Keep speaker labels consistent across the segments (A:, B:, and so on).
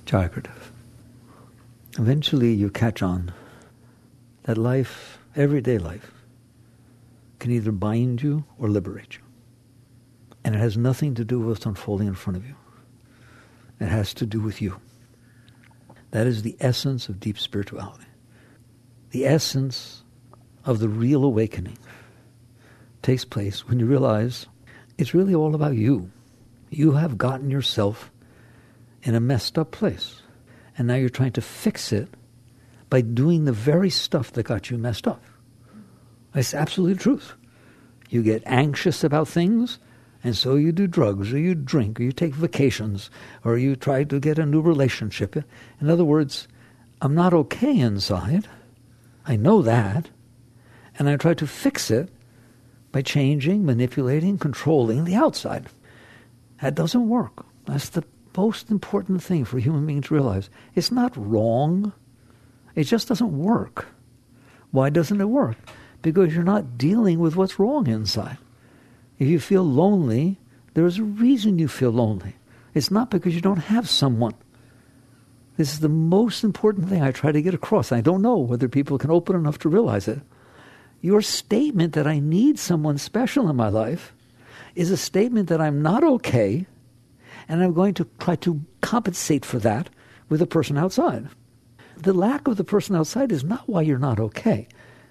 A: Jagrata. Eventually you catch on that life, everyday life, can either bind you or liberate you. And it has nothing to do with what's unfolding in front of you. It has to do with you. That is the essence of deep spirituality. The essence of the real awakening takes place when you realize it's really all about you. You have gotten yourself in a messed up place. And now you're trying to fix it by doing the very stuff that got you messed up. That's absolutely the truth. You get anxious about things, and so you do drugs, or you drink, or you take vacations, or you try to get a new relationship. In other words, I'm not okay inside. I know that. And I try to fix it by changing, manipulating, controlling the outside. That doesn't work. That's the most important thing for a human being to realize. It's not wrong. It just doesn't work. Why doesn't it work? Because you're not dealing with what's wrong inside. If you feel lonely, there's a reason you feel lonely. It's not because you don't have someone. This is the most important thing I try to get across. I don't know whether people can open enough to realize it. Your statement that I need someone special in my life is a statement that I'm not okay, and I'm going to try to compensate for that with a person outside. The lack of the person outside is not why you're not okay.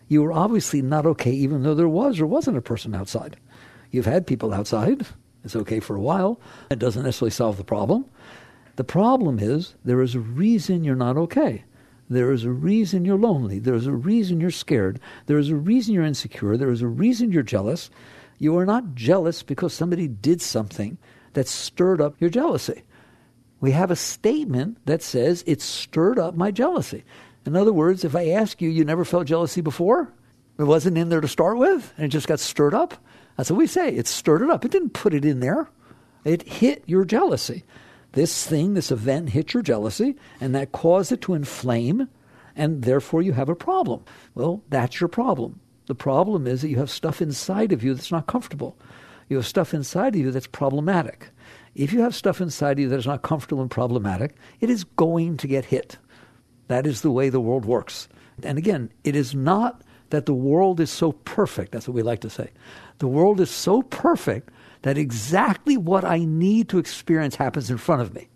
A: You were obviously not okay even though there was or wasn't a person outside. You've had people outside. It's okay for a while. It doesn't necessarily solve the problem. The problem is there is a reason you're not okay. There is a reason you're lonely. There is a reason you're scared. There is a reason you're insecure. There is a reason you're jealous. You are not jealous because somebody did something that stirred up your jealousy. We have a statement that says it stirred up my jealousy. In other words, if I ask you, you never felt jealousy before? It wasn't in there to start with, and it just got stirred up? That's what we say. It stirred it up. It didn't put it in there. It hit your jealousy. This thing, this event hit your jealousy, and that caused it to inflame, and therefore you have a problem. Well, that's your problem. The problem is that you have stuff inside of you that's not comfortable. You have stuff inside of you that's problematic. If you have stuff inside of you that is not comfortable and problematic, it is going to get hit. That is the way the world works. And again, it is not that the world is so perfect. That's what we like to say. The world is so perfect that exactly what I need to experience happens in front of me.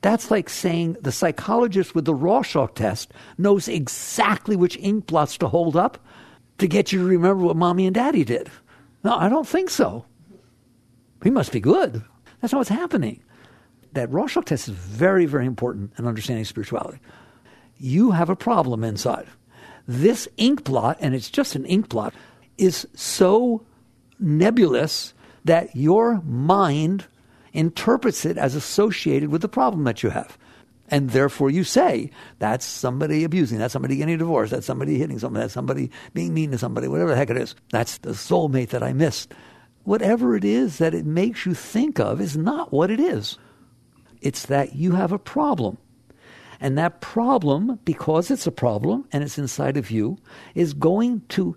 A: That's like saying the psychologist with the Rorschach test knows exactly which ink blots to hold up to get you to remember what mommy and daddy did. No, I don't think so. He must be good. That's not what's happening. That Rorschach test is very, very important in understanding spirituality. You have a problem inside. This ink blot, and it's just an ink blot, is so nebulous that your mind interprets it as associated with the problem that you have. And therefore you say, that's somebody abusing, that's somebody getting a divorce, that's somebody hitting somebody, that's somebody being mean to somebody, whatever the heck it is. That's the soulmate that I missed. Whatever it is that it makes you think of is not what it is. It's that you have a problem. And that problem, because it's a problem and it's inside of you, is going to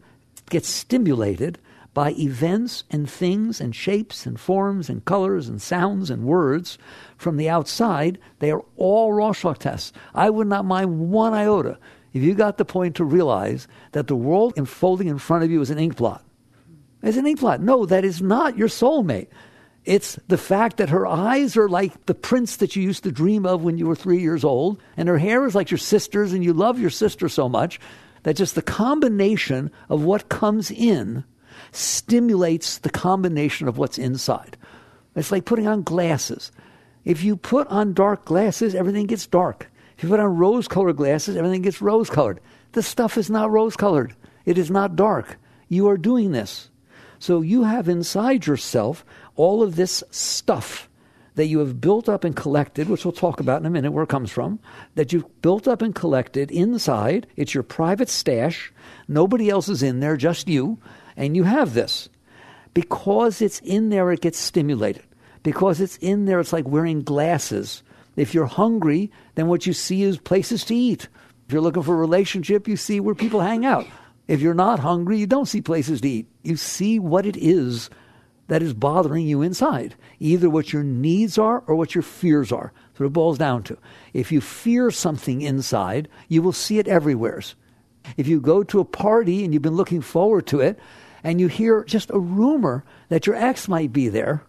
A: get stimulated by events and things and shapes and forms and colors and sounds and words from the outside. They are all Rorschach tests. I would not mind one iota if you got the point to realize that the world unfolding in front of you is an ink blot. It's an ink blot. No, that is not your soulmate. It's the fact that her eyes are like the prince that you used to dream of when you were 3 years old, and her hair is like your sister's, and you love your sister so much that just the combination of what comes in stimulates the combination of what's inside. It's like putting on glasses. If you put on dark glasses, everything gets dark. If you put on rose-colored glasses, everything gets rose-colored. The stuff is not rose-colored. It is not dark. You are doing this. So you have inside yourself all of this stuff that you have built up and collected, which we'll talk about in a minute where it comes from, that you've built up and collected inside. It's your private stash. Nobody else is in there, just you. And you have this. Because it's in there, it gets stimulated. Because it's in there, it's like wearing glasses. If you're hungry, then what you see is places to eat. If you're looking for a relationship, you see where people hang out. If you're not hungry, you don't see places to eat. You see what it is that is bothering you inside, either what your needs are or what your fears are. That's what it boils down to. If you fear something inside, you will see it everywhere. If you go to a party and you've been looking forward to it, and you hear just a rumor that your ex might be there,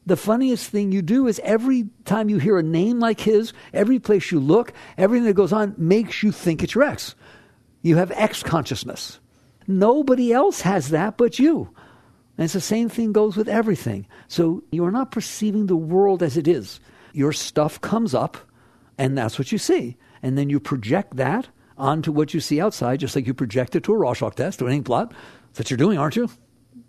A: the funniest thing you do is every time you hear a name like his, every place you look, everything that goes on makes you think it's your ex. You have ex consciousness. Nobody else has that but you. And it's the same thing goes with everything. So you are not perceiving the world as it is. Your stuff comes up, and that's what you see. And then you project that onto what you see outside, just like you project it to a Rorschach test or an ink blot. That's what you're doing, aren't you?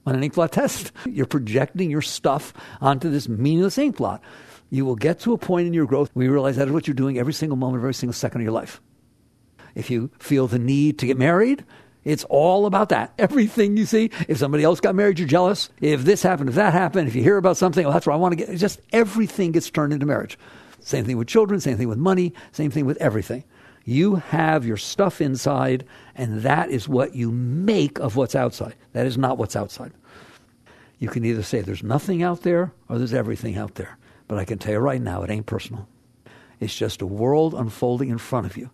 A: On an ink blot test. You're projecting your stuff onto this meaningless ink blot. You will get to a point in your growth where you realize that is what you're doing every single moment, every single second of your life. If you feel the need to get married, it's all about that. Everything you see, if somebody else got married, you're jealous. If this happened, if that happened, if you hear about something, well, that's where I want to get. It's just everything gets turned into marriage. Same thing with children, same thing with money, same thing with everything. You have your stuff inside, and that is what you make of what's outside. That is not what's outside. You can either say there's nothing out there or there's everything out there. But I can tell you right now, it ain't personal. It's just a world unfolding in front of you.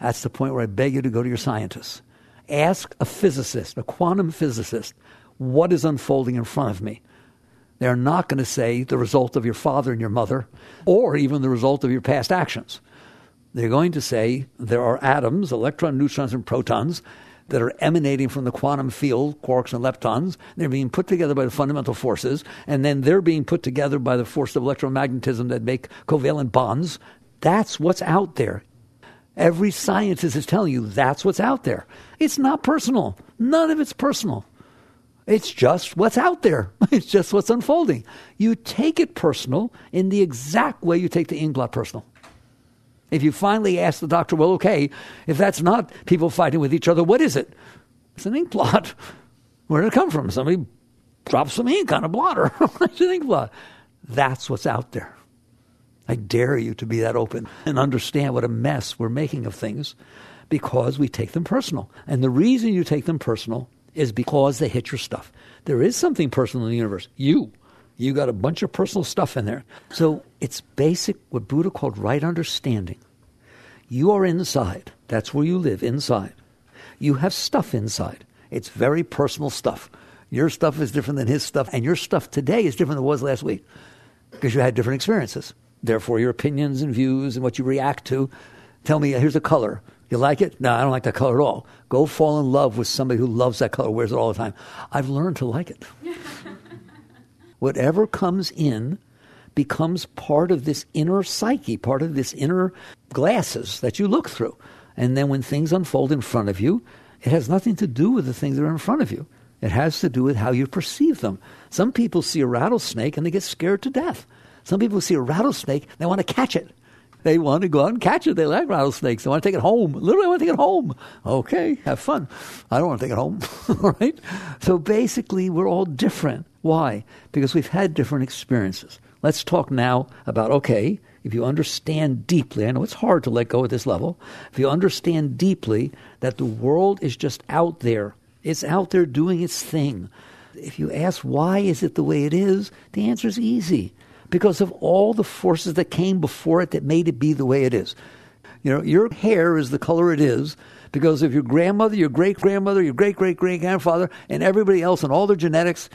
A: That's the point where I beg you to go to your scientists. Ask a physicist, a quantum physicist, what is unfolding in front of me? They're not going to say the result of your father and your mother, or even the result of your past actions. They're going to say there are atoms, electrons, neutrons, and protons that are emanating from the quantum field, quarks and leptons. They're being put together by the fundamental forces, and then they're being put together by the force of electromagnetism that make covalent bonds. That's what's out there. Every scientist is telling you that's what's out there. It's not personal. None of it's personal. It's just what's out there. It's just what's unfolding. You take it personal in the exact way you take the ink blot personal. If you finally ask the doctor, well, okay, if that's not people fighting with each other, what is it? It's an ink blot. Where did it come from? Somebody dropped some ink on a blotter. It's an ink blot. That's what's out there. I dare you to be that open and understand what a mess we're making of things because we take them personal. And the reason you take them personal is because they hit your stuff. There is something personal in the universe. You got a bunch of personal stuff in there. So it's basic, what Buddha called right understanding. You are inside. That's where you live, inside. You have stuff inside. It's very personal stuff. Your stuff is different than his stuff, and your stuff today is different than it was last week because you had different experiences. Therefore, your opinions and views and what you react to. Tell me, here's a color. You like it? No, I don't like that color at all. Go fall in love with somebody who loves that color, wears it all the time. I've learned to like it. Whatever comes in becomes part of this inner psyche, part of this inner glasses that you look through. And then when things unfold in front of you, it has nothing to do with the things that are in front of you. It has to do with how you perceive them. Some people see a rattlesnake and they get scared to death. Some people see a rattlesnake, they want to catch it. They want to go out and catch it. They like rattlesnakes. They want to take it home. Literally, I want to take it home. Okay, have fun. I don't want to take it home. All right? So basically, we're all different. Why? Because we've had different experiences. Let's talk now about, okay, if you understand deeply, I know it's hard to let go at this level, if you understand deeply that the world is just out there, it's out there doing its thing. If you ask why is it the way it is, the answer is easy. Because of all the forces that came before it that made it be the way it is. You know, your hair is the color it is because of your grandmother, your great-grandmother, your great-great-great-grandfather, and everybody else and all their genetics.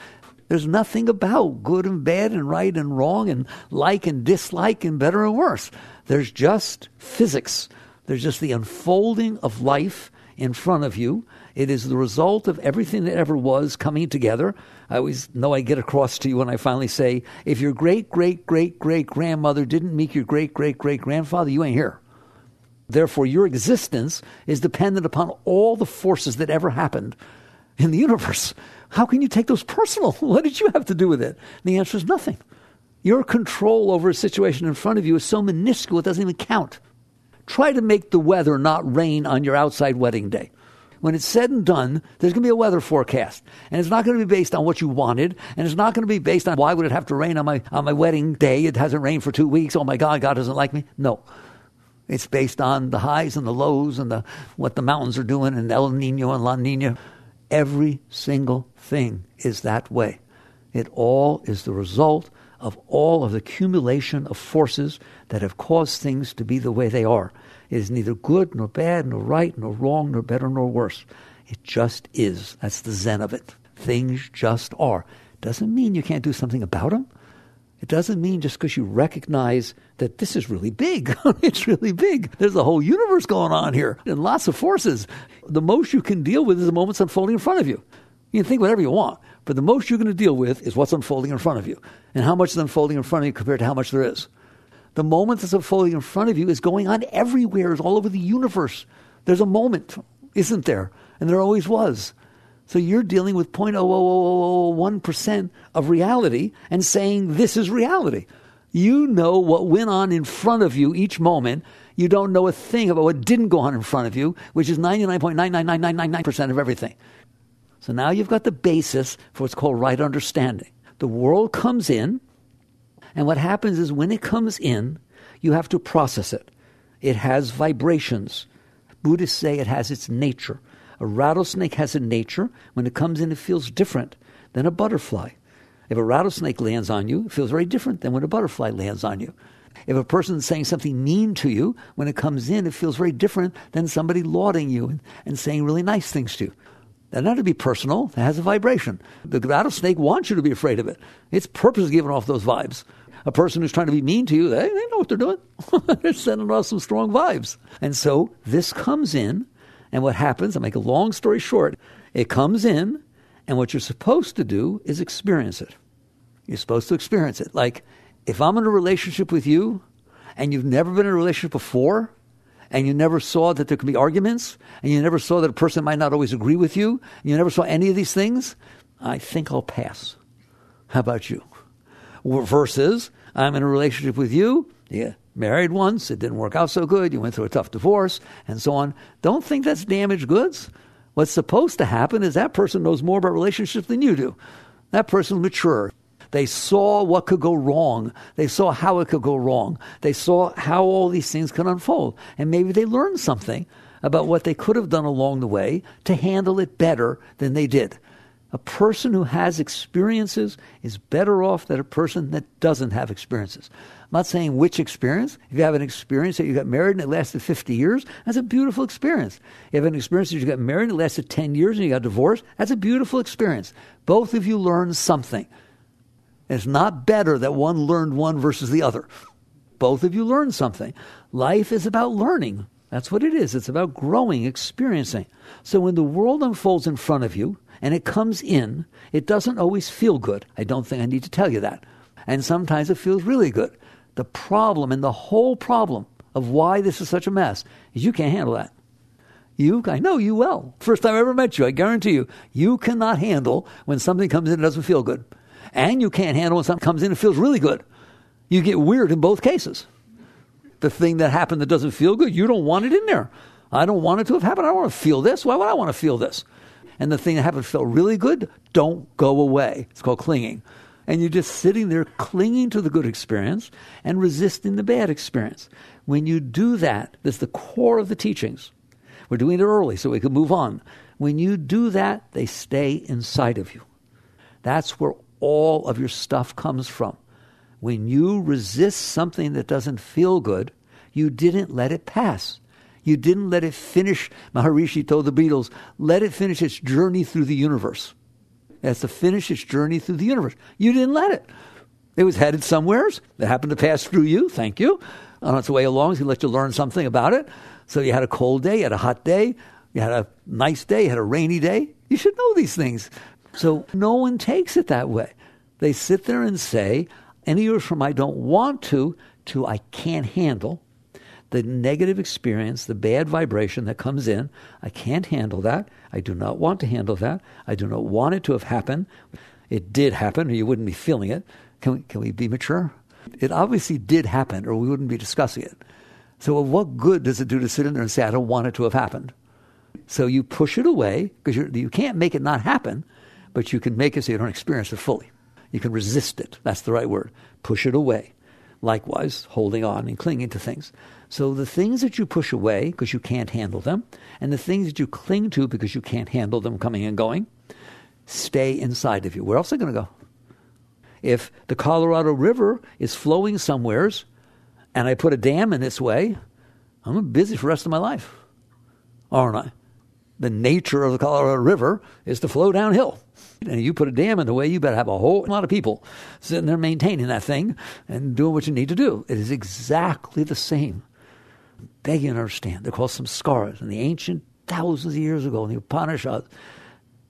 A: There's nothing about good and bad and right and wrong and like and dislike and better and worse. There's just physics. There's just the unfolding of life in front of you. It is the result of everything that ever was coming together. I always know I get across to you when I finally say, if your great-great-great-great-grandmother didn't meet your great-great-great-grandfather, you ain't here. Therefore, your existence is dependent upon all the forces that ever happened in the universe. How can you take those personal? What did you have to do with it? And the answer is nothing. Your control over a situation in front of you is so minuscule it doesn't even count. Try to make the weather not rain on your outside wedding day. When it's said and done, there's going to be a weather forecast. And it's not going to be based on what you wanted. And it's not going to be based on why would it have to rain on my wedding day? It hasn't rained for 2 weeks. Oh my God, God doesn't like me. No. It's based on the highs and the lows and what the mountains are doing and El Nino and La Nina. Every single thing is that way. It all is the result of all of the accumulation of forces that have caused things to be the way they are. It is neither good nor bad, nor right, nor wrong, nor better, nor worse. It just is. That's the zen of it. Things just are. Doesn't mean you can't do something about them. It doesn't mean just because you recognize that this is really big. It's really big. There's a whole universe going on here and lots of forces. The most you can deal with is the moments unfolding in front of you. You can think whatever you want, but the most you're going to deal with is what's unfolding in front of you. And how much is unfolding in front of you compared to how much there is. The moment that's unfolding in front of you is going on everywhere. It's all over the universe. There's a moment, isn't there? And there always was. So you're dealing with 0.00001% of reality and saying this is reality. You know what went on in front of you each moment. You don't know a thing about what didn't go on in front of you, which is 99.99999% of everything. So now you've got the basis for what's called right understanding. The world comes in, and what happens is when it comes in, you have to process it. It has vibrations. Buddhists say it has its nature. A rattlesnake has a nature. When it comes in, it feels different than a butterfly. If a rattlesnake lands on you, it feels very different than when a butterfly lands on you. If a person is saying something mean to you, when it comes in, it feels very different than somebody lauding you and saying really nice things to you. That not to be personal, it has a vibration. The rattlesnake wants you to be afraid of it. Its purpose is giving off those vibes. A person who's trying to be mean to you, they know what they're doing. They're sending off some strong vibes. And so this comes in, and what happens, I'll make a long story short, it comes in, and what you're supposed to do is experience it. You're supposed to experience it. Like, if I'm in a relationship with you, and you've never been in a relationship before, and you never saw that there could be arguments, and you never saw that a person might not always agree with you, and you never saw any of these things, I think I'll pass. How about you? Versus, I'm in a relationship with you, married once, it didn't work out so good, you went through a tough divorce, and so on. Don't think that's damaged goods. What's supposed to happen is that person knows more about relationships than you do. That person's mature. They saw what could go wrong. They saw how it could go wrong. They saw how all these things could unfold. And maybe they learned something about what they could have done along the way to handle it better than they did. A person who has experiences is better off than a person that doesn't have experiences. I'm not saying which experience. If you have an experience that you got married and it lasted 50 years, that's a beautiful experience. If you have an experience that you got married and it lasted 10 years and you got divorced, that's a beautiful experience. Both of you learned something. It's not better that one learned one versus the other. Both of you learned something. Life is about learning. That's what it is. It's about growing, experiencing. So when the world unfolds in front of you and it comes in, it doesn't always feel good. I don't think I need to tell you that. And sometimes it feels really good. The problem and the whole problem of why this is such a mess is you can't handle that. I know you well. First time I ever met you, I guarantee you, you cannot handle when something comes in and doesn't feel good. And you can't handle when something comes in and feels really good. You get weird in both cases. The thing that happened that doesn't feel good, you don't want it in there. I don't want it to have happened. I don't want to feel this. Why would I want to feel this? And the thing that happened felt really good, don't go away. It's called clinging. And you're just sitting there clinging to the good experience and resisting the bad experience. When you do that, that's the core of the teachings. We're doing it early so we can move on. When you do that, they stay inside of you. That's where all of your stuff comes from. When you resist something that doesn't feel good, you didn't let it pass. You didn't let it finish. Maharishi told the Beatles, let it finish its journey through the universe. It has to finish its journey through the universe. You didn't let it. It was headed somewheres. It happened to pass through you. Thank you. On its way along, it's going to let you learn something about it. So you had a cold day, you had a hot day, you had a nice day, you had a rainy day. You should know these things. So no one takes it that way. They sit there and say, anywhere from I don't want to I can't handle the negative experience, the bad vibration that comes in. I can't handle that. I do not want to handle that. I do not want it to have happened. It did happen, or you wouldn't be feeling it. Can we be mature? It obviously did happen, or we wouldn't be discussing it. So what good does it do to sit in there and say, I don't want it to have happened? So you push it away, because you can't make it not happen, but you can make it so you don't experience it fully. You can resist it. That's the right word. Push it away. Likewise, holding on and clinging to things. So the things that you push away because you can't handle them, and the things that you cling to because you can't handle them coming and going, stay inside of you. Where else are they going to go? If the Colorado River is flowing somewheres and I put a dam in its way, I'm busy for the rest of my life, aren't I? The nature of the Colorado River is to flow downhill. And you put a dam in the way, you better have a whole lot of people sitting there maintaining that thing and doing what you need to do. It is exactly the same. Beg you to understand. They're called samskaras. In the ancient thousands of years ago in the Upanishads,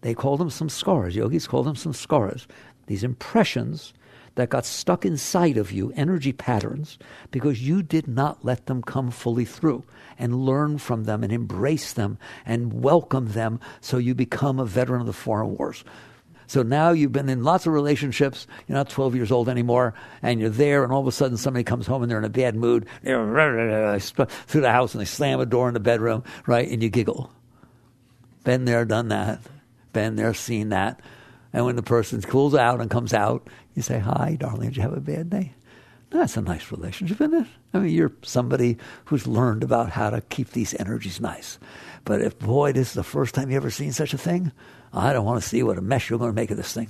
A: they called them samskaras. Yogis called them samskaras. These impressions that got stuck inside of you, energy patterns, because you did not let them come fully through and learn from them and embrace them and welcome them so you become a veteran of the foreign wars. So now you've been in lots of relationships, you're not 12 years old anymore, and you're there, and all of a sudden somebody comes home and they're in a bad mood, they're through the house and they slam a door in the bedroom, right, and you giggle. Been there, done that. Been there, seen that. And when the person cools out and comes out, you say, hi, darling, did you have a bad day? That's a nice relationship, isn't it? I mean, you're somebody who's learned about how to keep these energies nice. But if, boy, this is the first time you ever seen such a thing, I don't want to see what a mess you're going to make of this thing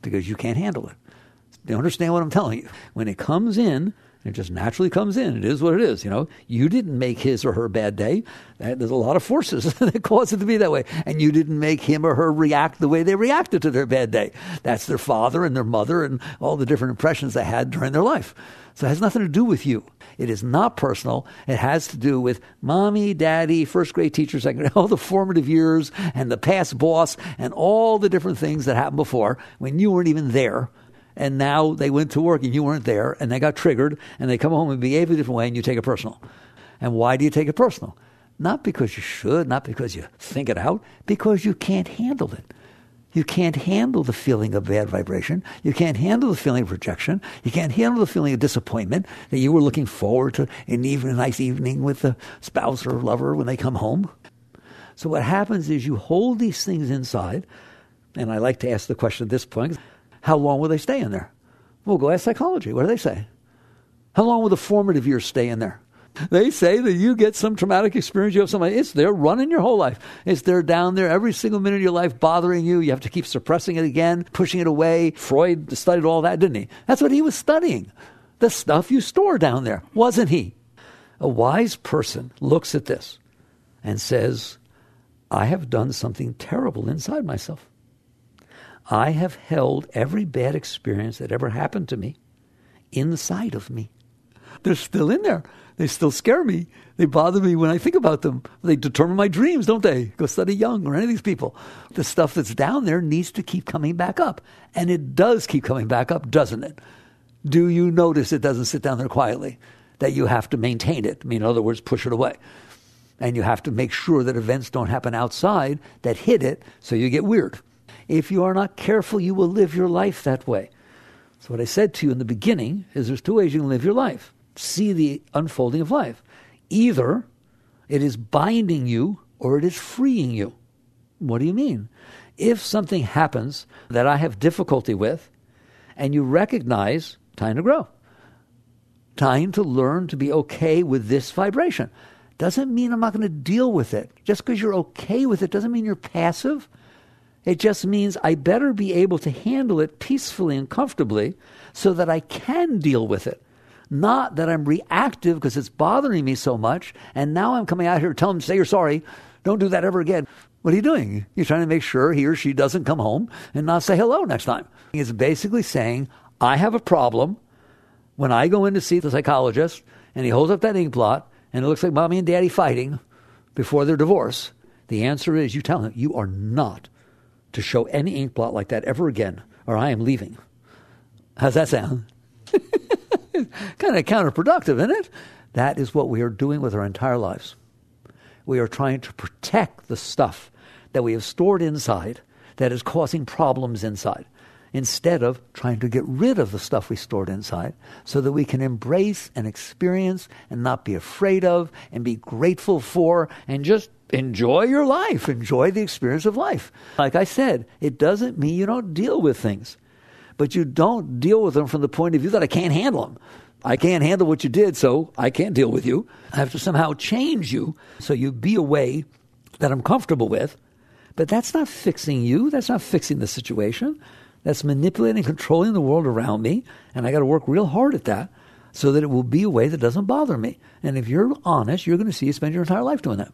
A: because you can't handle it. You understand what I'm telling you? When it comes in, it just naturally comes in. It is what it is, you know. You didn't make his or her bad day. There's a lot of forces that cause it to be that way. And you didn't make him or her react the way they reacted to their bad day. That's their father and their mother and all the different impressions they had during their life. So it has nothing to do with you. It is not personal. It has to do with mommy, daddy, first grade teacher, second grade, all the formative years and the past boss and all the different things that happened before when you weren't even there. And now they went to work and you weren't there and they got triggered and they come home and behave a different way and you take it personal. And why do you take it personal? Not because you should, not because you think it out, because you can't handle it. You can't handle the feeling of bad vibration. You can't handle the feeling of rejection. You can't handle the feeling of disappointment that you were looking forward to a nice evening with the spouse or lover when they come home. So what happens is you hold these things inside, and I like to ask the question at this point, how long will they stay in there? Well, go ask psychology. What do they say? How long will the formative years stay in there? They say that you get some traumatic experience, you have somebody, it's there running your whole life. It's there down there every single minute of your life bothering you. You have to keep suppressing it again, pushing it away. Freud studied all that, didn't he? That's what he was studying. The stuff you store down there, wasn't he? A wise person looks at this and says, I have done something terrible inside myself. I have held every bad experience that ever happened to me inside of me. They're still in there. They still scare me. They bother me when I think about them. They determine my dreams, don't they? Go study Jung or any of these people. The stuff that's down there needs to keep coming back up. And it does keep coming back up, doesn't it? Do you notice it doesn't sit down there quietly? That you have to maintain it. I mean, in other words, push it away. And you have to make sure that events don't happen outside that hit it so you get weird. If you are not careful, you will live your life that way. So what I said to you in the beginning is there's two ways you can live your life. See the unfolding of life. Either it is binding you or it is freeing you. What do you mean? If something happens that I have difficulty with and you recognize, time to grow, time to learn to be okay with this vibration. Doesn't mean I'm not going to deal with it. Just because you're okay with it doesn't mean you're passive. It just means I better be able to handle it peacefully and comfortably so that I can deal with it. Not that I'm reactive because it's bothering me so much, and now I'm coming out here to tell him, say you're sorry, don't do that ever again. What are you doing? You're trying to make sure he or she doesn't come home and not say hello next time. It's basically saying, I have a problem. When I go in to see the psychologist, and he holds up that ink blot, and it looks like mommy and daddy fighting before their divorce, the answer is you tell him, you are not to show any ink blot like that ever again, or I am leaving. How's that sound? Kind of counterproductive, isn't it? That is what we are doing with our entire lives. We are trying to protect the stuff that we have stored inside that is causing problems inside, instead of trying to get rid of the stuff we stored inside so that we can embrace and experience and not be afraid of and be grateful for and just enjoy your life, enjoy the experience of life. Like I said, it doesn't mean you don't deal with things, but you don't deal with them from the point of view that I can't handle them. I can't handle what you did, so I can't deal with you. I have to somehow change you so you be a way that I'm comfortable with. But that's not fixing you. That's not fixing the situation. that's manipulating and controlling the world around me, and I got to work real hard at that so that it will be a way that doesn't bother me. And if you're honest, you're going to see you spend your entire life doing that.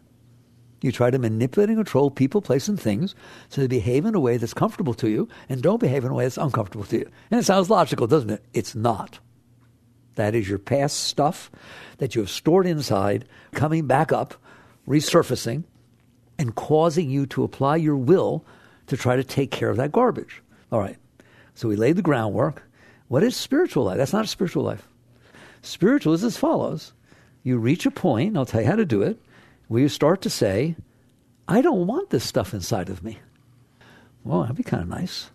A: You try to manipulate and control people, places, and things so they behave in a way that's comfortable to you and don't behave in a way that's uncomfortable to you. And it sounds logical, doesn't it? It's not. That is your past stuff that you have stored inside, coming back up, resurfacing, and causing you to apply your will to try to take care of that garbage. All right. So we laid the groundwork. What is spiritual life? That's not a spiritual life. Spiritual is as follows. You reach a point, and I'll tell you how to do it, where you start to say, I don't want this stuff inside of me. Well, that'd be kind of nice.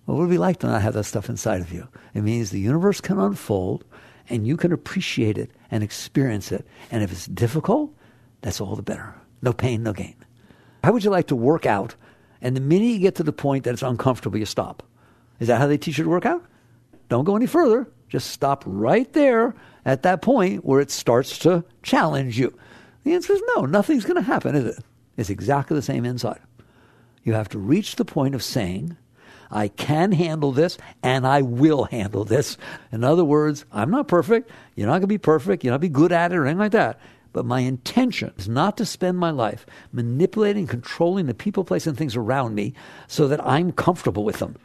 A: Well, what would it be like to not have that stuff inside of you? It means the universe can unfold, and you can appreciate it and experience it. And if it's difficult, that's all the better. No pain, no gain. How would you like to work out, and the minute you get to the point that it's uncomfortable, you stop? Is that how they teach you to work out? Don't go any further. Just stop right there at that point where it starts to challenge you. The answer is no. Nothing's going to happen, is it? It's exactly the same inside. You have to reach the point of saying, I can handle this, and I will handle this. In other words, I'm not perfect. You're not going to be perfect. You're not going to be good at it or anything like that. But my intention is not to spend my life manipulating, controlling the people, places, and things around me so that I'm comfortable with them.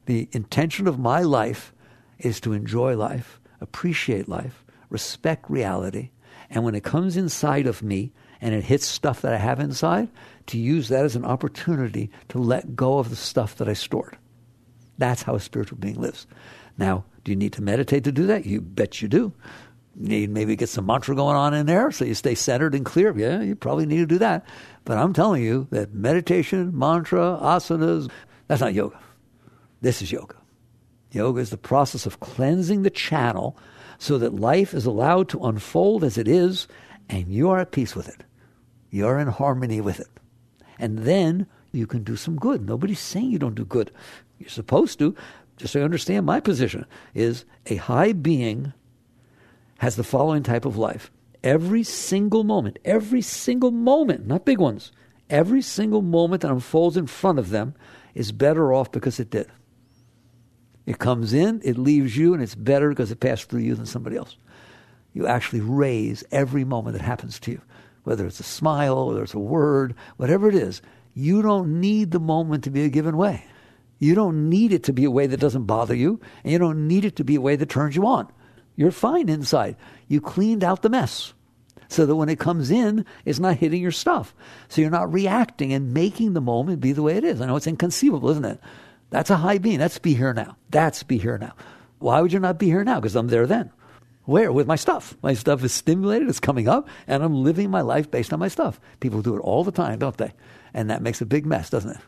A: The intention of my life is to enjoy life, appreciate life, respect reality, and when it comes inside of me and it hits stuff that I have inside, to use that as an opportunity to let go of the stuff that I stored. That's how a spiritual being lives. Now, do you need to meditate to do that? You bet you do. You need maybe get some mantra going on in there so you stay centered and clear. Yeah, you probably need to do that. But I'm telling you that meditation, mantra, asanas, that's not yoga. This is yoga. Yoga is the process of cleansing the channel so that life is allowed to unfold as it is, and you are at peace with it. You're in harmony with it. And then you can do some good. Nobody's saying you don't do good. You're supposed to. Just so you understand, my position is a high being has the following type of life. Every single moment, not big ones, every single moment that unfolds in front of them is better off because it did. It comes in, it leaves you, and it's better because it passed through you than somebody else. You actually raise every moment that happens to you, whether it's a smile, whether it's a word, whatever it is. You don't need the moment to be a given way. You don't need it to be a way that doesn't bother you, and you don't need it to be a way that turns you on. You're fine inside. You cleaned out the mess so that when it comes in, it's not hitting your stuff. So you're not reacting and making the moment be the way it is. I know it's inconceivable, isn't it? That's a high being. That's be here now. That's be here now. Why would you not be here now? Because I'm there then. Where? With my stuff. My stuff is stimulated, it's coming up, and I'm living my life based on my stuff. People do it all the time, don't they? And that makes a big mess, doesn't it?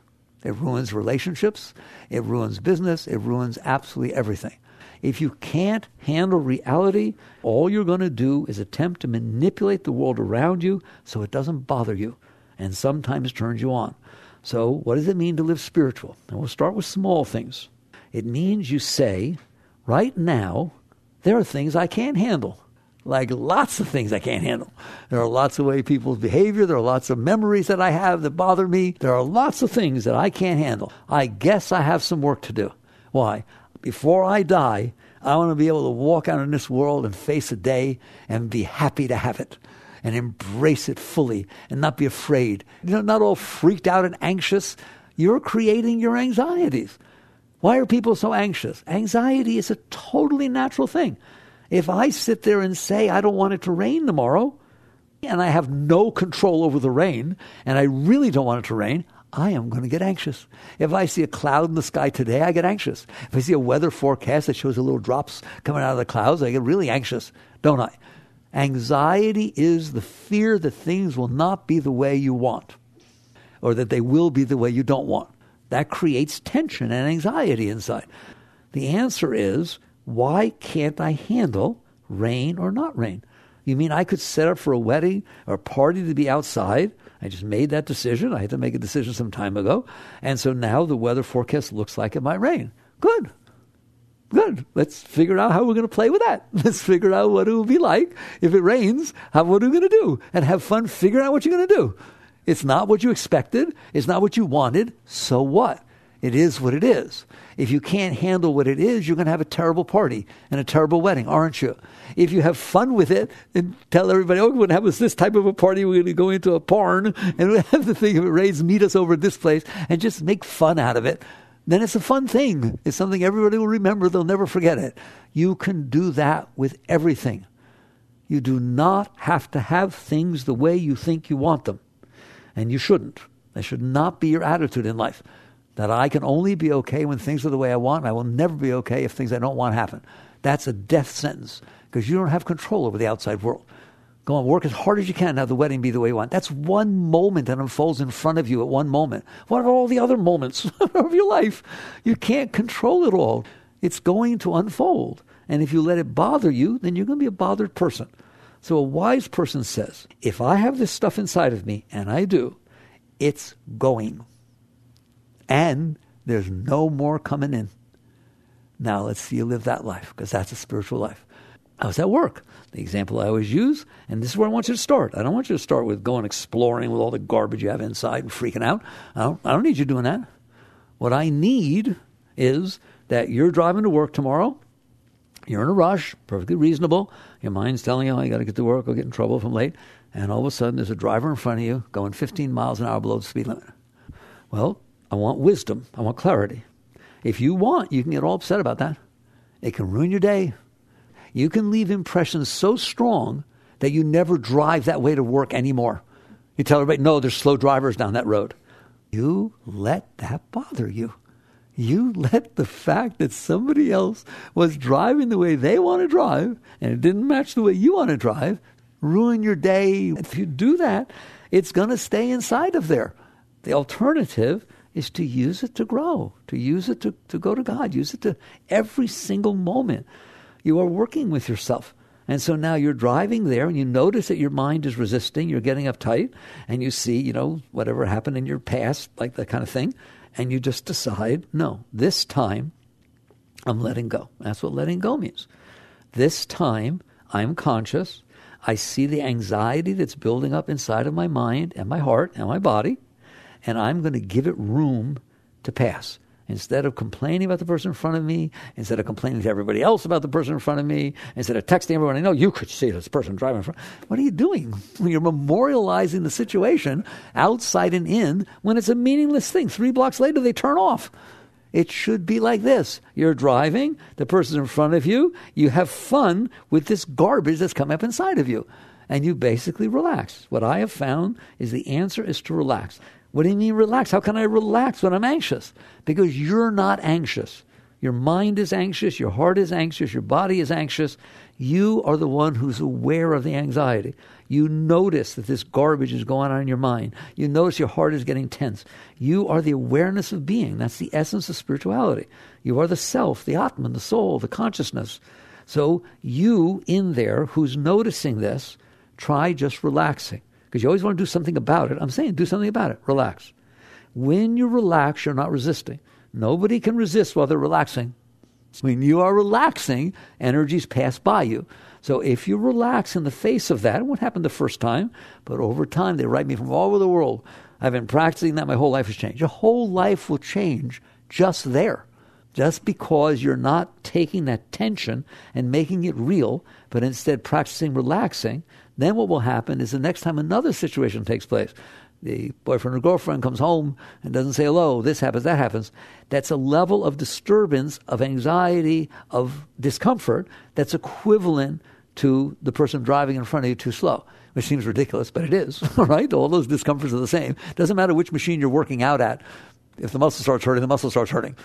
A: It ruins relationships. It ruins business. It ruins absolutely everything. If you can't handle reality, all you're going to do is attempt to manipulate the world around you so it doesn't bother you and sometimes turns you on. So what does it mean to live spiritual? And we'll start with small things. It means you say, right now, there are things I can't handle. Like lots of things I can't handle. There are lots of ways people's behavior. There are lots of memories that I have that bother me. There are lots of things that I can't handle. I guess I have some work to do. Why? Before I die, I want to be able to walk out in this world and face a day and be happy to have it and embrace it fully and not be afraid. Not all freaked out and anxious. You're creating your anxieties. Why are people so anxious? Anxiety is a totally natural thing. If I sit there and say, I don't want it to rain tomorrow, and I have no control over the rain, and I really don't want it to rain, I am going to get anxious. If I see a cloud in the sky today, I get anxious. If I see a weather forecast that shows the little drops coming out of the clouds, I get really anxious, don't I? Anxiety is the fear that things will not be the way you want, or that they will be the way you don't want. That creates tension and anxiety inside. The answer is, why can't I handle rain or not rain? You mean I could set up for a wedding or a party to be outside? I just made that decision. I had to make a decision some time ago. And so now the weather forecast looks like it might rain. Good. Let's figure out how we're going to play with that. Let's figure out what it will be like if it rains. What are we going to do? And have fun figuring out what you're going to do. It's not what you expected. It's not what you wanted. So what? It is what it is. If you can't handle what it is, you're going to have a terrible party and a terrible wedding, aren't you? If you have fun with it and tell everybody, oh, we're going to have this type of a party, we're going to go into a barn and we have the thing of it raised, meet us over at this place, and just make fun out of it, then it's a fun thing. It's something everybody will remember. They'll never forget it. You can do that with everything. You do not have to have things the way you think you want them. And you shouldn't. That should not be your attitude in life. That I can only be okay when things are the way I want, and I will never be okay if things I don't want happen. That's a death sentence, because you don't have control over the outside world. Go on, work as hard as you can to have the wedding be the way you want. That's one moment that unfolds in front of you at one moment. What about all the other moments of your life? You can't control it all. It's going to unfold. And if you let it bother you, then you're going to be a bothered person. So a wise person says, if I have this stuff inside of me, and I do, it's going. And there's no more coming in. Now let's see you live that life, because that's a spiritual life. How does that work? The example I always use, and this is where I want you to start. I don't want you to start with going exploring with all the garbage you have inside and freaking out. I don't need you doing that. What I need is that you're driving to work tomorrow. You're in a rush, perfectly reasonable. Your mind's telling you, oh, you got to get to work, I'll get in trouble if I'm late. And all of a sudden, there's a driver in front of you going 15 miles an hour below the speed limit. Well, I want wisdom. I want clarity. If you want, you can get all upset about that. It can ruin your day. You can leave impressions so strong that you never drive that way to work anymore. You tell everybody, no, there's slow drivers down that road. You let that bother you. You let the fact that somebody else was driving the way they want to drive and it didn't match the way you want to drive ruin your day. If you do that, it's going to stay inside of there. The alternative is to use it to grow, to use it to go to God, use it to every single moment. You are working with yourself. And so now you're driving there and you notice that your mind is resisting, you're getting uptight, and you see, whatever happened in your past, like that kind of thing, and you just decide, no, this time I'm letting go. That's what letting go means. This time I'm conscious. I see the anxiety that's building up inside of my mind and my heart and my body, and I'm going to give it room to pass. Instead of complaining about the person in front of me, instead of complaining to everybody else about the person in front of me, instead of texting everyone I know, you could see this person driving in front. What are you doing? You're memorializing the situation outside and in when it's a meaningless thing. 3 blocks later, they turn off. It should be like this. You're driving, the person's in front of you, you have fun with this garbage that's come up inside of you, and you basically relax. What I have found is the answer is to relax. What do you mean relax? How can I relax when I'm anxious? Because you're not anxious. Your mind is anxious, your heart is anxious, your body is anxious. You are the one who's aware of the anxiety. You notice that this garbage is going on in your mind. You notice your heart is getting tense. You are the awareness of being. That's the essence of spirituality. You are the self, the Atman, the soul, the consciousness. So you in there who's noticing this, try just relaxing. Because you always want to do something about it. I'm saying do something about it. Relax. When you relax, you're not resisting. Nobody can resist while they're relaxing. When you are relaxing, energies pass by you. So if you relax in the face of that, it won't happen the first time, but over time, they write me from all over the world. I've been practicing that. My whole life has changed. Your whole life will change just there. Just because you're not taking that tension and making it real, but instead practicing relaxing, then what will happen is the next time another situation takes place, the boyfriend or girlfriend comes home and doesn't say hello, this happens, that happens, that's a level of disturbance, of anxiety, of discomfort that's equivalent to the person driving in front of you too slow, which seems ridiculous, but it is, all right? All those discomforts are the same. Doesn't matter which machine you're working out at. If the muscle starts hurting, the muscle starts hurting.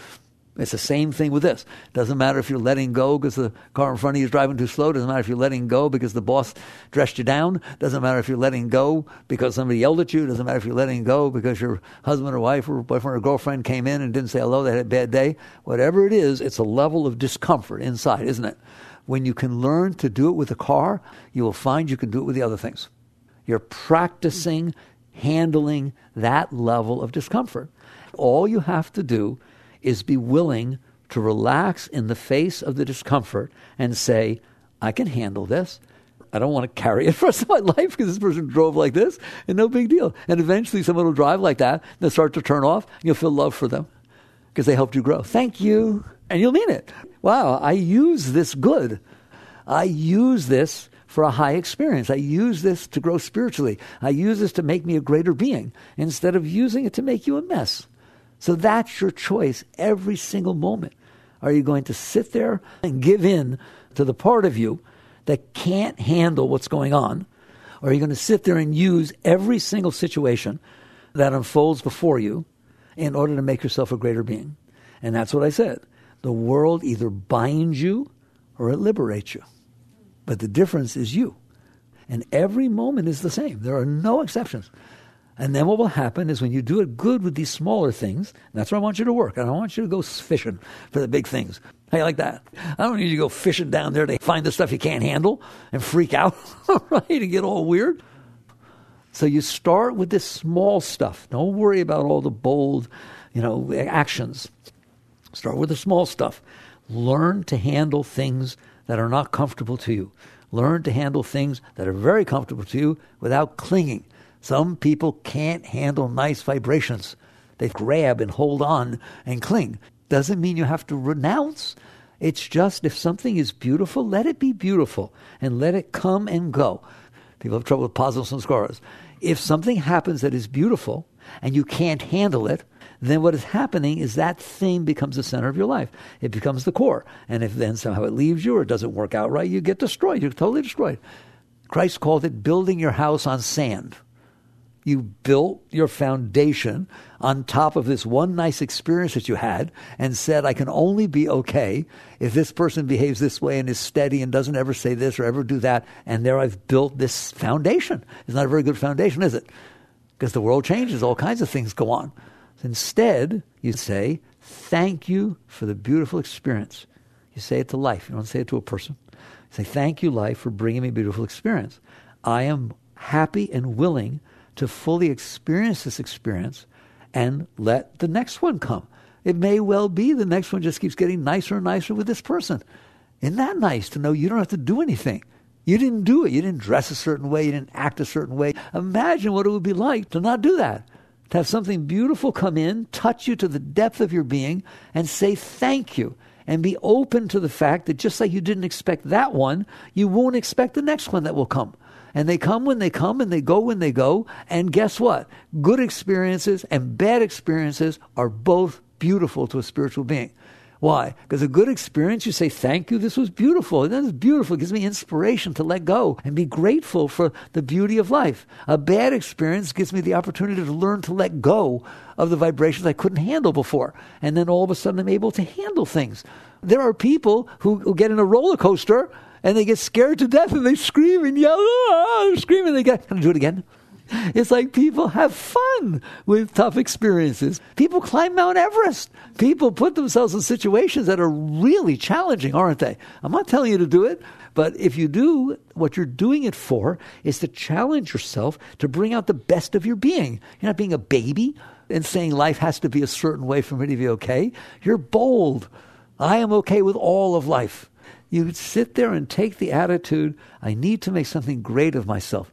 A: It's the same thing with this. Doesn't matter if you're letting go because the car in front of you is driving too slow. Doesn't matter if you're letting go because the boss dressed you down. Doesn't matter if you're letting go because somebody yelled at you. Doesn't matter if you're letting go because your husband or wife or boyfriend or girlfriend came in and didn't say hello, they had a bad day. Whatever it is, it's a level of discomfort inside, isn't it? When you can learn to do it with a car, you will find you can do it with the other things. You're practicing handling that level of discomfort. All you have to do is be willing to relax in the face of the discomfort and say, I can handle this. I don't want to carry it for the rest of my life because this person drove like this, and no big deal. And eventually someone will drive like that, and they'll start to turn off, and you'll feel love for them. because they helped you grow. Thank you. And you'll mean it. Wow, I use this good. I use this for a high experience. I use this to grow spiritually. I use this to make me a greater being instead of using it to make you a mess. So that's your choice every single moment. Are you going to sit there and give in to the part of you that can't handle what's going on? Or are you going to sit there and use every single situation that unfolds before you in order to make yourself a greater being? And that's what I said. The world either binds you or it liberates you. But the difference is you. And every moment is the same. There are no exceptions. And then what will happen is when you do it good with these smaller things, and that's where I want you to work. I don't want you to go fishing for the big things. How you like that? I don't need you to go fishing down there to find the stuff you can't handle and freak out, right, and get all weird. So you start with this small stuff. Don't worry about all the bold, actions. Start with the small stuff. Learn to handle things that are not comfortable to you. Learn to handle things that are very comfortable to you without clinging. Some people can't handle nice vibrations. They grab and hold on and cling. Doesn't mean you have to renounce. It's just if something is beautiful, let it be beautiful and let it come and go. People have trouble with positive samskaras. If something happens that is beautiful and you can't handle it, then what is happening is that thing becomes the center of your life. It becomes the core. And if then somehow it leaves you or it doesn't work out right, you get destroyed. You're totally destroyed. Christ called it building your house on sand. You built your foundation on top of this one nice experience that you had and said, I can only be okay if this person behaves this way and is steady and doesn't ever say this or ever do that. And there I've built this foundation. It's not a very good foundation, is it? Because the world changes. All kinds of things go on. Instead, you say, thank you for the beautiful experience. You say it to life. You don't say it to a person. You say, thank you, life, for bringing me a beautiful experience. I am happy and willing to fully experience this experience and let the next one come. It may well be the next one just keeps getting nicer and nicer with this person. Isn't that nice to know you don't have to do anything? You didn't do it. You didn't dress a certain way. You didn't act a certain way. Imagine what it would be like to not do that. To have something beautiful come in, touch you to the depth of your being, and say thank you. And be open to the fact that just like you didn't expect that one, you won't expect the next one that will come. And they come when they come, and they go when they go. And guess what? Good experiences and bad experiences are both beautiful to a spiritual being. Why? Because a good experience, you say, thank you, this was beautiful. And that is beautiful. It gives me inspiration to let go and be grateful for the beauty of life. A bad experience gives me the opportunity to learn to let go of the vibrations I couldn't handle before. And then all of a sudden I'm able to handle things. There are people who get in a roller coaster and they get scared to death and they scream and yell, scream, and they get, can I do it again? It's like people have fun with tough experiences. People climb Mount Everest. People put themselves in situations that are really challenging, aren't they? I'm not telling you to do it, but if you do, what you're doing it for is to challenge yourself to bring out the best of your being. You're not being a baby and saying life has to be a certain way for me to be okay. You're bold. I am okay with all of life. You sit there and take the attitude, I need to make something great of myself.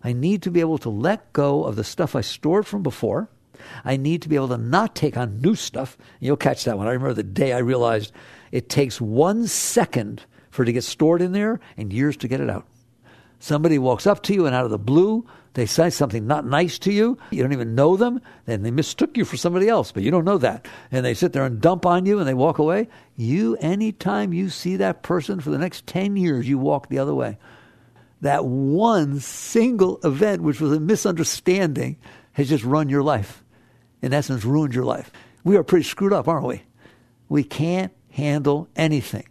A: I need to be able to let go of the stuff I stored from before. I need to be able to not take on new stuff. You'll catch that one. I remember the day I realized it takes 1 second for it to get stored in there and years to get it out. Somebody walks up to you and out of the blue, they say something not nice to you. You don't even know them. Then they mistook you for somebody else, but you don't know that. And they sit there and dump on you and they walk away. Anytime you see that person for the next 10 years, you walk the other way. That one single event, which was a misunderstanding, has just run your life. In essence, ruined your life. We are pretty screwed up, aren't we? We can't handle anything.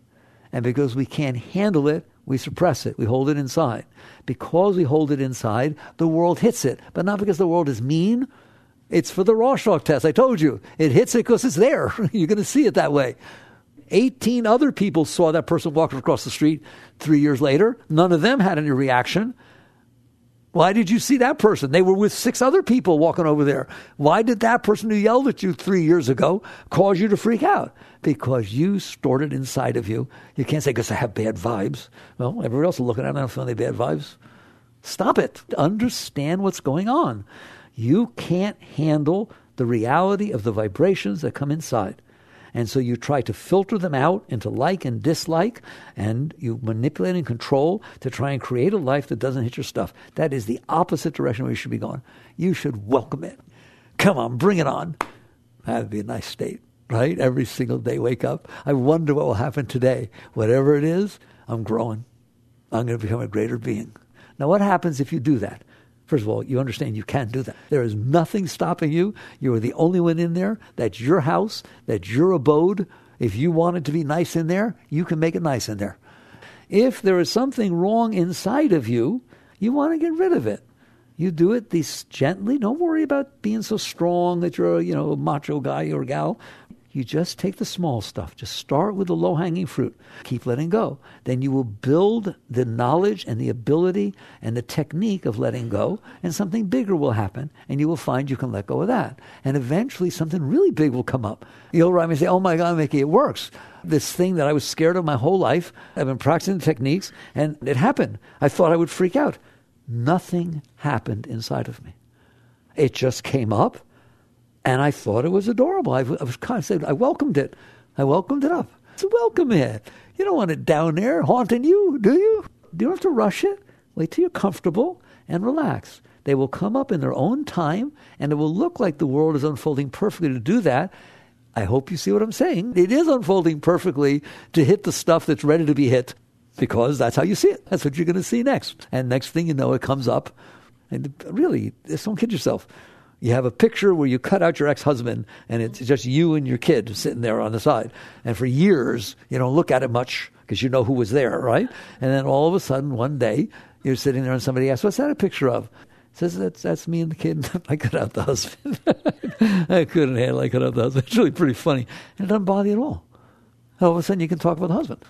A: And because we can't handle it, we suppress it. We hold it inside. Because we hold it inside, the world hits it. But not because the world is mean. It's for the Rorschach test. I told you. It hits it because it's there. You're going to see it that way. 18 other people saw that person walking across the street 3 years later. None of them had any reaction. Why did you see that person? They were with 6 other people walking over there. Why did that person who yelled at you 3 years ago cause you to freak out? Because you stored it inside of you. You can't say, because I have bad vibes. Well, everyone else is looking at it, I don't feel any bad vibes. Stop it. Understand what's going on. You can't handle the reality of the vibrations that come inside. And so you try to filter them out into like and dislike, and you manipulate and control to try and create a life that doesn't hit your stuff. That is the opposite direction where you should be going. You should welcome it. Come on, bring it on. That would be a nice state, right? Every single day, wake up. I wonder what will happen today. Whatever it is, I'm growing. I'm going to become a greater being. Now, what happens if you do that? First of all, you understand you can't do that. There is nothing stopping you. You are the only one in there. That's your house. That's your abode. If you want it to be nice in there, you can make it nice in there. If there is something wrong inside of you, you want to get rid of it. You do it this gently. Don't worry about being so strong that you're a macho guy or gal. You just take the small stuff. Just start with the low-hanging fruit. Keep letting go. Then you will build the knowledge and the ability and the technique of letting go, and something bigger will happen, and you will find you can let go of that. And eventually something really big will come up. You'll write me and say, oh my God, Mickey, it works. This thing that I was scared of my whole life, I've been practicing the techniques, and it happened. I thought I would freak out. Nothing happened inside of me. It just came up. And I thought it was adorable. I was kind of saying, I welcomed it. I welcomed it up. So welcome it. You don't want it down there haunting you, do you? You don't have to rush it. Wait till you're comfortable and relax. They will come up in their own time, and it will look like the world is unfolding perfectly to do that. I hope you see what I'm saying. It is unfolding perfectly to hit the stuff that's ready to be hit, because that's how you see it. That's what you're going to see next. And next thing you know, it comes up. And really, just don't kid yourself. You have a picture where you cut out your ex-husband, and it's just you and your kid sitting there on the side. And for years, you don't look at it much because you know who was there, right? And then all of a sudden, one day, you're sitting there and somebody asks, what's that a picture of? Says, that's me and the kid. I cut out the husband. I couldn't handle it. I cut out the husband. It's really pretty funny. And it doesn't bother you at all. And all of a sudden, you can talk about the husband.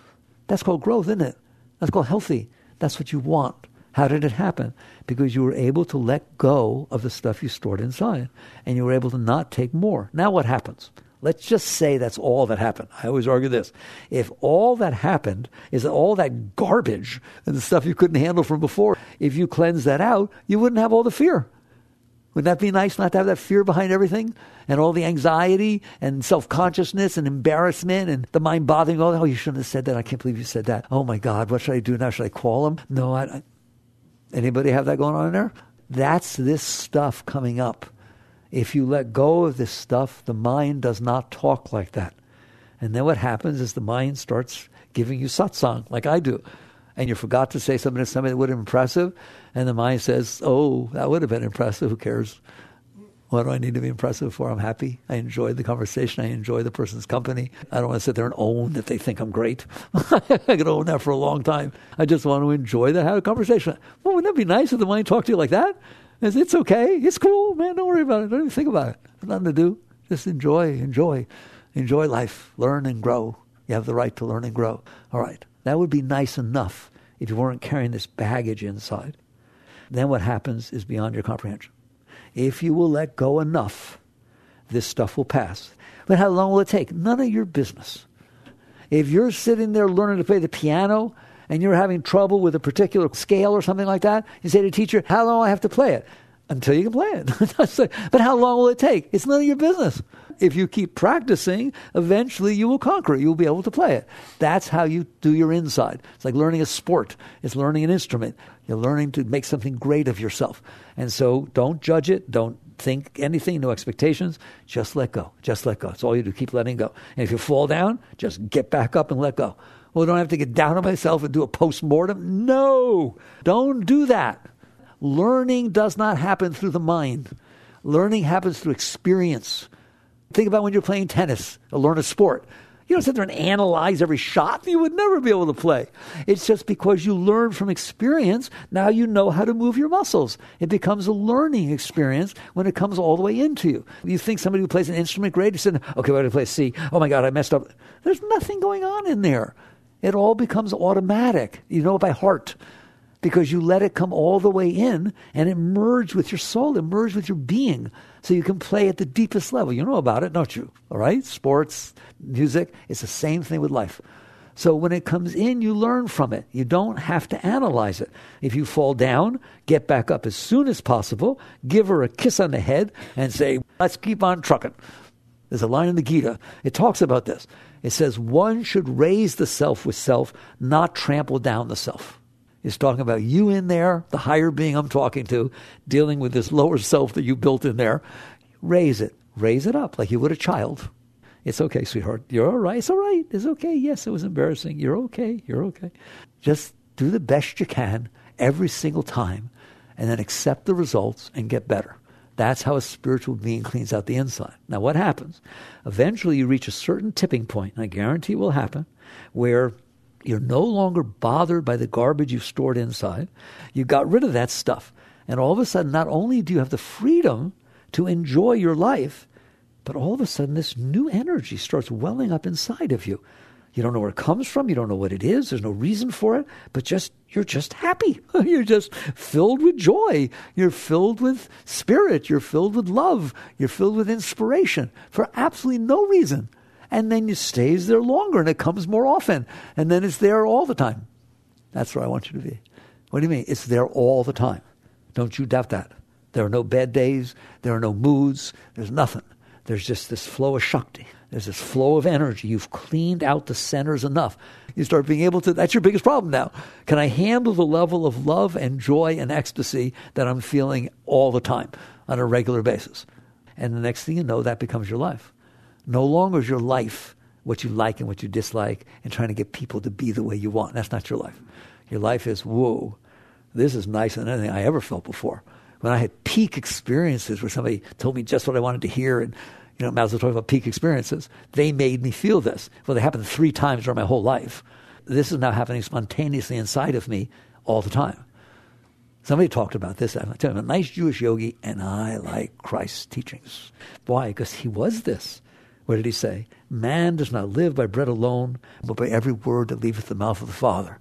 A: That's called growth, isn't it? That's called healthy. That's what you want. How did it happen? Because you were able to let go of the stuff you stored inside, and you were able to not take more. Now what happens? Let's just say that's all that happened. I always argue this. If all that happened is all that garbage and the stuff you couldn't handle from before, if you cleanse that out, you wouldn't have all the fear. Wouldn't that be nice not to have that fear behind everything and all the anxiety and self-consciousness and embarrassment and the mind bothering, oh, you shouldn't have said that. I can't believe you said that. Oh, my God, what should I do now? Should I call him? No, Anybody have that going on in there? That's this stuff coming up. If you let go of this stuff, the mind does not talk like that. And then what happens is the mind starts giving you satsang, like I do. And you forgot to say something to somebody that would have been impressive, and the mind says, oh, that would have been impressive. Who cares? What do I need to be impressive for? I'm happy. I enjoyed the conversation. I enjoy the person's company. I don't want to sit there and own that they think I'm great. I could own that for a long time. I just want to enjoy the conversation. Well, wouldn't that be nice if the mind talked to you like that? It's okay. It's cool, man. Don't worry about it. Don't even think about it. There's nothing to do. Just enjoy life. Learn and grow. You have the right to learn and grow. All right. That would be nice enough if you weren't carrying this baggage inside. Then what happens is beyond your comprehension. If you will let go enough, this stuff will pass. But how long will it take? None of your business. If you're sitting there learning to play the piano and you're having trouble with a particular scale or something like that, you say to the teacher, how long do I have to play it? Until you can play it. But how long will it take? It's none of your business. If you keep practicing, eventually you will conquer it. You'll be able to play it. That's how you do your inside. It's like learning a sport. It's learning an instrument. You're learning to make something great of yourself. And so don't judge it. Don't think anything. No expectations. Just let go. Just let go. That's all you do. Keep letting go. And if you fall down, just get back up and let go. Well, I don't have to get down on myself and do a post-mortem. No, don't do that. Learning does not happen through the mind. Learning happens through experience. Think about when you're playing tennis or learn a sport. You don't sit there and analyze every shot. You would never be able to play. It's just because you learn from experience, now you know how to move your muscles. It becomes a learning experience when it comes all the way into you. You think somebody who plays an instrument great, you said, okay, we're going to play C. Oh my God, I messed up. There's nothing going on in there. It all becomes automatic. You know it by heart. Because you let it come all the way in and it merged with your soul, it merged with your being. So you can play at the deepest level. You know about it, don't you? All right? Sports, music, it's the same thing with life. So when it comes in, you learn from it. You don't have to analyze it. If you fall down, get back up as soon as possible, give her a kiss on the head and say, let's keep on trucking. There's a line in the Gita. It talks about this. It says, one should raise the self with self, not trample down the self. It's talking about you in there, the higher being I'm talking to, dealing with this lower self that you built in there. Raise it. Raise it up like you would a child. It's okay, sweetheart. You're all right. It's all right. It's okay. Yes, it was embarrassing. You're okay. You're okay. Just do the best you can every single time and then accept the results and get better. That's how a spiritual being cleans out the inside. Now, what happens? Eventually, you reach a certain tipping point, and I guarantee it will happen, where you're no longer bothered by the garbage you've stored inside. You got rid of that stuff. And all of a sudden, not only do you have the freedom to enjoy your life, but all of a sudden, this new energy starts welling up inside of you. You don't know where it comes from. You don't know what it is. There's no reason for it. But you're just happy. You're just filled with joy. You're filled with spirit. You're filled with love. You're filled with inspiration for absolutely no reason. And then it stays there longer and it comes more often. And then it's there all the time. That's where I want you to be. What do you mean? It's there all the time. Don't you doubt that. There are no bad days. There are no moods. There's nothing. There's just this flow of Shakti. There's this flow of energy. You've cleaned out the centers enough. You start being able to, that's your biggest problem now. Can I handle the level of love and joy and ecstasy that I'm feeling all the time on a regular basis? And the next thing you know, that becomes your life. No longer is your life what you like and what you dislike and trying to get people to be the way you want. That's not your life. Your life is, whoa, this is nicer than anything I ever felt before. When I had peak experiences where somebody told me just what I wanted to hear, and Might as well talk about peak experiences. They made me feel this. Well, they happened 3 times during my whole life. This is now happening spontaneously inside of me all the time. Somebody talked about this. I'm telling you, I'm a nice Jewish yogi, and I like Christ's teachings. Why? Because he was this. What did he say? Man does not live by bread alone, but by every word that leaveth the mouth of the Father.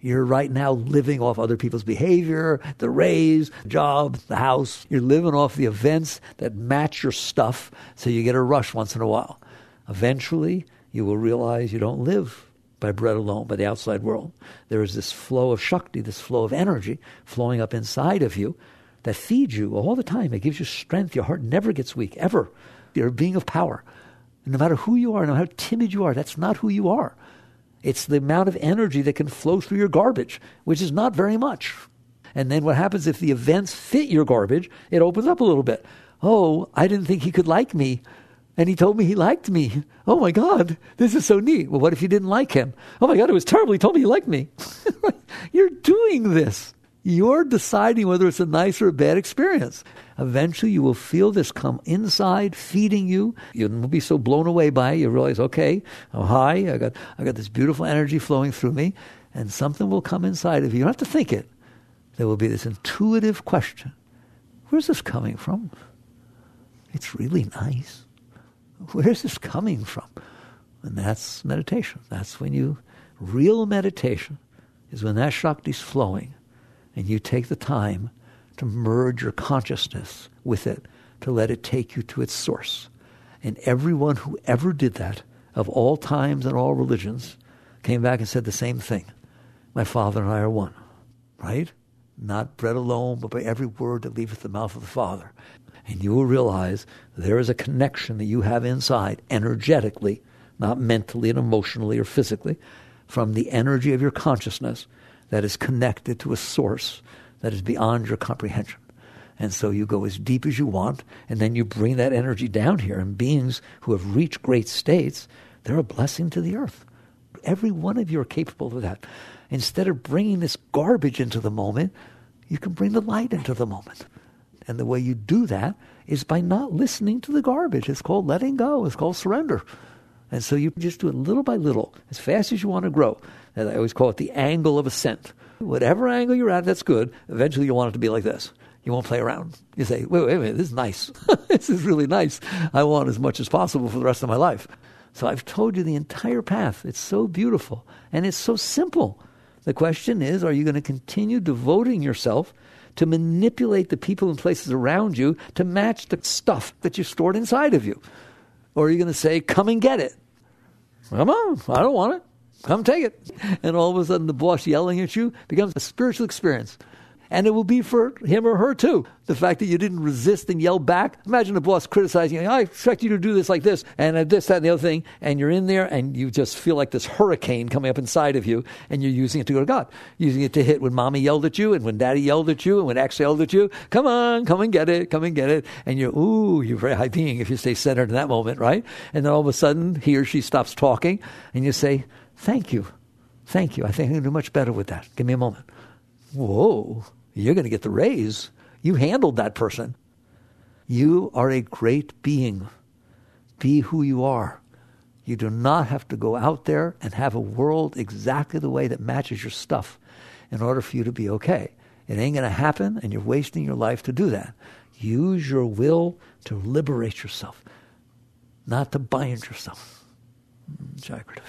A: You're right now living off other people's behavior, the raise, the job, the house. You're living off the events that match your stuff, so you get a rush once in a while. Eventually, you will realize you don't live by bread alone, by the outside world. There is this flow of Shakti, this flow of energy flowing up inside of you that feeds you all the time. It gives you strength. Your heart never gets weak, ever. You're a being of power. And no matter who you are, no matter how timid you are, that's not who you are. It's the amount of energy that can flow through your garbage, which is not very much. And then what happens if the events fit your garbage? It opens up a little bit. Oh, I didn't think he could like me. And he told me he liked me. Oh my God, this is so neat. Well, what if you didn't like him? Oh my God, it was terrible. He told me he liked me. You're doing this. You're deciding whether it's a nice or a bad experience. Eventually, you will feel this come inside, feeding you. You won't be so blown away by it. You realize, okay, I'm high. I got this beautiful energy flowing through me, and something will come inside of you. You don't have to think it. There will be this intuitive question. Where's this coming from? It's really nice. Where's this coming from? And that's meditation. That's when real meditation is when that Shakti's flowing, and you take the time to merge your consciousness with it, to let it take you to its source. And everyone who ever did that, of all times and all religions, came back and said the same thing. My Father and I are one, right? Not bread alone, but by every word that leaveth the mouth of the Father. And you will realize there is a connection that you have inside, energetically, not mentally and emotionally or physically, from the energy of your consciousness that is connected to a source that is beyond your comprehension. And so you go as deep as you want, and then you bring that energy down here. And beings who have reached great states, they're a blessing to the earth. Every one of you are capable of that. Instead of bringing this garbage into the moment, you can bring the light into the moment. And the way you do that is by not listening to the garbage. It's called letting go. It's called surrender. And so you just do it little by little, as fast as you want to grow. And I always call it the angle of ascent. Whatever angle you're at, that's good. Eventually you want it to be like this. You won't play around. You say, wait a minute, this is nice. This is really nice. I want as much as possible for the rest of my life. So I've told you the entire path. It's so beautiful. And it's so simple. The question is, are you going to continue devoting yourself to manipulate the people and places around you to match the stuff that you stored inside of you? Or are you going to say, come and get it? Come on, I don't want it. Come take it. And all of a sudden the boss yelling at you becomes a spiritual experience. And it will be for him or her too. The fact that you didn't resist and yell back. Imagine a boss criticizing you. I expect you to do this like this and this, that, and the other thing. And you're in there and you just feel like this hurricane coming up inside of you. And you're using it to go to God. Using it to hit when mommy yelled at you and when daddy yelled at you and when X yelled at you. Come on, come and get it, come and get it. And you're very high being if you stay centered in that moment, right? And then all of a sudden he or she stops talking and you say, thank you. Thank you. I think I can do much better with that. Give me a moment. Whoa, you're going to get the raise. You handled that person. You are a great being. Be who you are. You do not have to go out there and have a world exactly the way that matches your stuff in order for you to be okay. It ain't going to happen, and you're wasting your life to do that. Use your will to liberate yourself, not to bind yourself. Jagrata.